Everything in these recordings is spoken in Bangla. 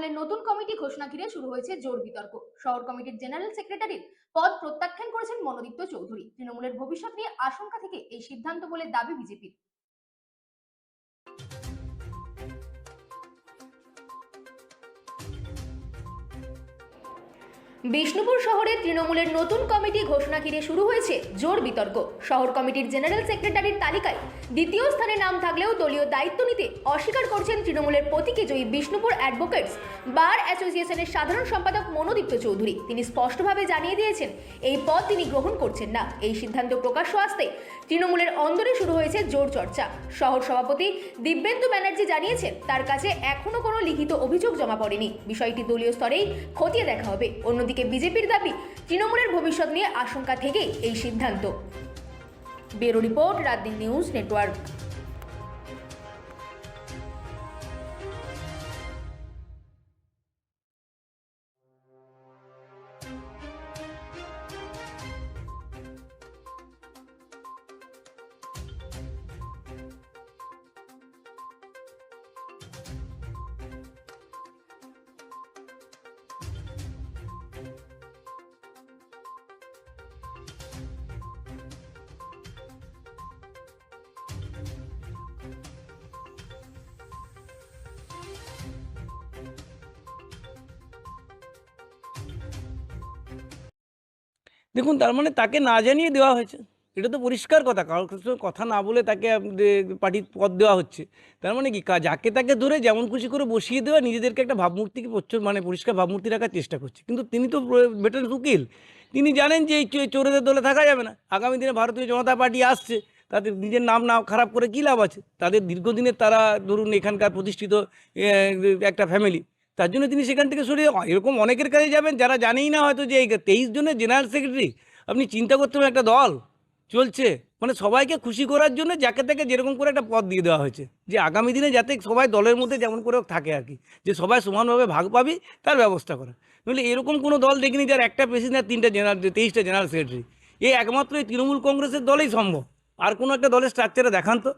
তৃণমূলের নতুন কমিটি ঘোষণা ঘিরে শুরু হয়েছে জোর বিতর্ক। শহর কমিটির জেনারেল সেক্রেটারির পদ প্রত্যাখ্যান করেছেন মনোদীপ্ত চৌধুরী। তৃণমূলের ভবিষ্যৎ নিয়ে আশঙ্কা থেকে এই সিদ্ধান্ত বলে দাবি বিজেপির। বিষ্ণুপুর শহরে তৃণমূলের নতুন কমিটি ঘোষণা ঘিরে শুরু হয়েছে জোর বিতর্ক। শহর কমিটির জেনারেল সেক্রেটারির তালিকায় দ্বিতীয় স্থানে নাম থাকলেও দলীয় দায়িত্ব নিতে অস্বীকার করছেন তৃণমূলের প্রতীকে জয়ী বিষ্ণুপুর অ্যাডভোকেটস বার অ্যাসোসিয়েশনের সাধারণ সম্পাদক মনোদীপ্ত চৌধুরী। তিনি স্পষ্টভাবে জানিয়ে দিয়েছেন এই পদ তিনি গ্রহণ করছেন না। এই সিদ্ধান্ত প্রকাশ্য আসতে তৃণমূলের অন্দরে শুরু হয়েছে জোর চর্চা। শহর সভাপতি দিব্যেন্দু ব্যানার্জি জানিয়েছেন তার কাছে এখনো কোনো লিখিত অভিযোগ জমা পড়েনি, বিষয়টি দলীয় স্তরেই খতিয়ে দেখা হবে। অন্যদিকে বিজেপির দাবি তৃণমূলের ভবিষ্যৎ নিয়ে আশঙ্কা থেকেই এই সিদ্ধান্ত। Bureau report, রাতদিন news network. দেখুন, তার মানে তাকে না জানিয়ে দেওয়া হয়েছে, এটা তো পরিষ্কার কথা। কারোর সঙ্গে কথা না বলে তাকে পার্টির পদ দেওয়া হচ্ছে। তার মানে কি, যাকে তাকে ধরে যেমন খুশি করে বসিয়ে দেওয়া, নিজেদেরকে একটা ভাবমূর্তিকে মানে পরিষ্কার ভাবমূর্তি রাখার চেষ্টা করছে। কিন্তু তিনি তো বেটার উকিল, তিনি জানেন যে এই চোরেদের দলে থাকা যাবে না। আগামী দিনে ভারতীয় জনতা পার্টি আসছে, তাদের নিজের নাম না খারাপ করে কী লাভ আছে? তাদের দীর্ঘদিনের তারা ধরুন এখানকার প্রতিষ্ঠিত একটা ফ্যামিলি, তার জন্য তিনি সেখান থেকে সরে এরকম অনেকের কাছে যাবেন যারা জানেই না হয়তো যে এই 23 জনের জেনারেল সেক্রেটারি। আপনি চিন্তা করতে হবে, একটা দল চলছে, মানে সবাইকে খুশি করার জন্য যাকে তাকে যেরকম করে একটা পদ দিয়ে দেওয়া হয়েছে, যে আগামী দিনে যাতে সবাই দলের মধ্যে যেমন করে থাকে আর কি, যে সবাই সমানভাবে ভাগ পাবি তার ব্যবস্থা করা। নইলে এরকম কোনো দল দেখিনি যার একটা প্রেসিডেন্ট, 3টা জেনারেল, 23টা জেনারেল সেক্রেটারি। এই একমাত্র এই তৃণমূল কংগ্রেসের দলেই সম্ভব। আর কোনো একটা দলের স্ট্রাকচারে দেখান তো।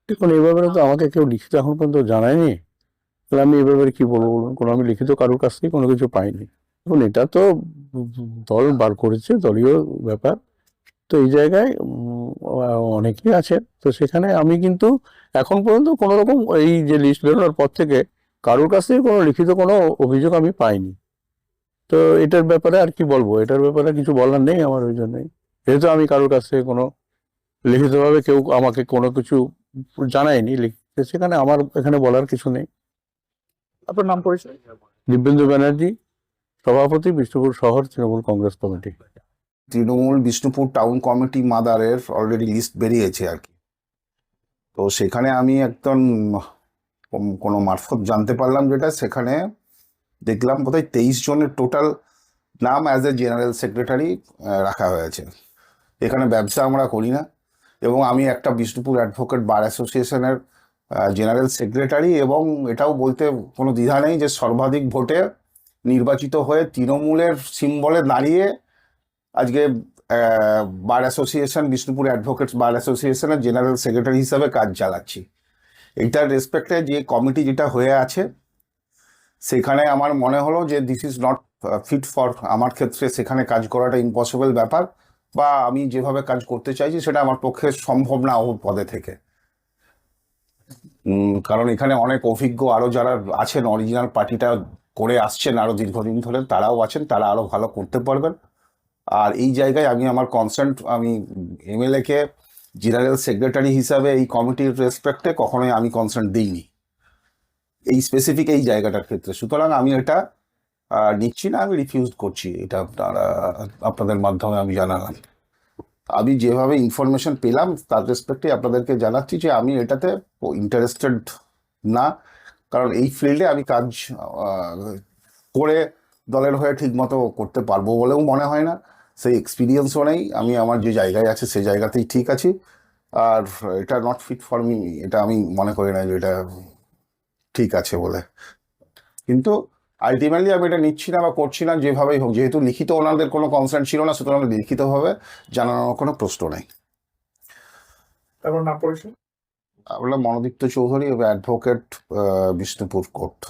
দেখুন, এই ব্যাপারে তো আমাকে কেউ লিখিত এখন পর্যন্ত জানায়নি। তাহলে আমি এ ব্যাপারে কি বলবো বলুন? কোনো আমি লিখিত কারোর কাছ থেকে কোনো কিছু পাইনি। দেখুন, এটা তো দল বার করেছে, দলীয় ব্যাপার। তো এই জায়গায় অনেকেই আছে, তো সেখানে আমি কিন্তু এখন পর্যন্ত কোনো রকম এই যে লিস্ট বেরোনোর পর থেকে কারোর কাছ থেকে কোনো লিখিত কোনো অভিযোগ আমি পাইনি। তো এটার ব্যাপারে আর কি বলবো, এটার ব্যাপারে কিছু বলার নেই আমার। ওই জন্যই, যেহেতু আমি কারোর কাছ থেকে কোনো লিখিতভাবে কেউ আমাকে কোনো কিছু জানায়নি, সেখানে আমার এখানে বলার কিছু নেই। আপনার নাম পরিচয়? দিব্যেন্দু ব্যানার্জি, সভাপতি, বিষ্ণুপুর শহর Trinamool Congress committee. Trinamool Bishnupur town committee মাদারের অলরেডি লিস্ট বেরিয়েছে আর কি। তো সেখানে আমি একদম কোনো মারফত জানতে পারলাম, যেটা সেখানে দেখলাম বোধহয় 23 জনের টোটাল নাম অ্যাজ এ জেনারেল সেক্রেটারি রাখা হয়েছে। এখানে ব্যবসা আমরা করি না, এবং আমি একটা বিষ্ণুপুর অ্যাডভোকেট বার অ্যাসোসিয়েশনের জেনারেল সেক্রেটারি, এবং এটাও বলতে কোনো দ্বিধা নেই যে সর্বাধিক ভোটে নির্বাচিত হয়ে তৃণমূলের সিম্বলে দাঁড়িয়ে আজকে বার অ্যাসোসিয়েশন, বিষ্ণুপুর অ্যাডভোকেটস বার অ্যাসোসিয়েশনের জেনারেল সেক্রেটারি হিসাবে কাজ চালাচ্ছি। এইটার রেসপেক্টে যে কমিটি যেটা হয়ে আছে, সেখানে আমার মনে হলো যে this is not fit for আমার ক্ষেত্রে। সেখানে কাজ করাটা ইম্পসিবল ব্যাপার, বা আমি যেভাবে কাজ করতে চাইছি সেটা আমার পক্ষে সম্ভব না ওর পদে থেকে। কারণ এখানে অনেক অভিজ্ঞ আরও যারা আছেন, অরিজিনাল পার্টিটা করে আসছেন আরও দীর্ঘদিন ধরে, তারাও আছেন, তারা আরও ভালো করতে পারবেন। আর এই জায়গায় আমি আমার কনসার্ন, আমি এমএলএকে জেনারেল সেক্রেটারি হিসাবে এই কমিটির রেসপেক্টে কখনোই আমি কনসার্ন দিইনি এই স্পেসিফিক এই জায়গাটার ক্ষেত্রে। সুতরাং আমি এটা নিচ্ছি না, আমি রিফিউজ করছি। এটা আপনাদের মাধ্যমে আমি জানালাম। আমি যেভাবে ইনফরমেশন পেলাম তার রেসপেক্টে আপনাদেরকে জানাচ্ছি যে আমি এটাতে ইন্টারেস্টেড না। কারণ এই ফিল্ডে আমি কাজ করে দলের হয়ে ঠিক মতো করতে পারবো বলেও মনে হয় না, সেই এক্সপিরিয়েন্সও নেই। আমি আমার যে জায়গায় আছে সেই জায়গাতেই ঠিক আছি, আর এটা নট ফিট ফর মি, এটা আমি মনে করি না যে এটা ঠিক আছে বলে। কিন্তু আলটিমেটলি আমি এটা নিচ্ছি না বা করছি না, যেভাবেই হোক। যেহেতু লিখিত ওনাদের কোনো কনসার্ন ছিল না, সুতরাং লিখিতভাবে জানানোর কোনো প্রশ্ন নেই। তারপর নাম পরিচয়? আমরা মনোদীপ্ত চৌধুরী, অ্যাডভোকেট, বিষ্ণুপুর কোর্ট।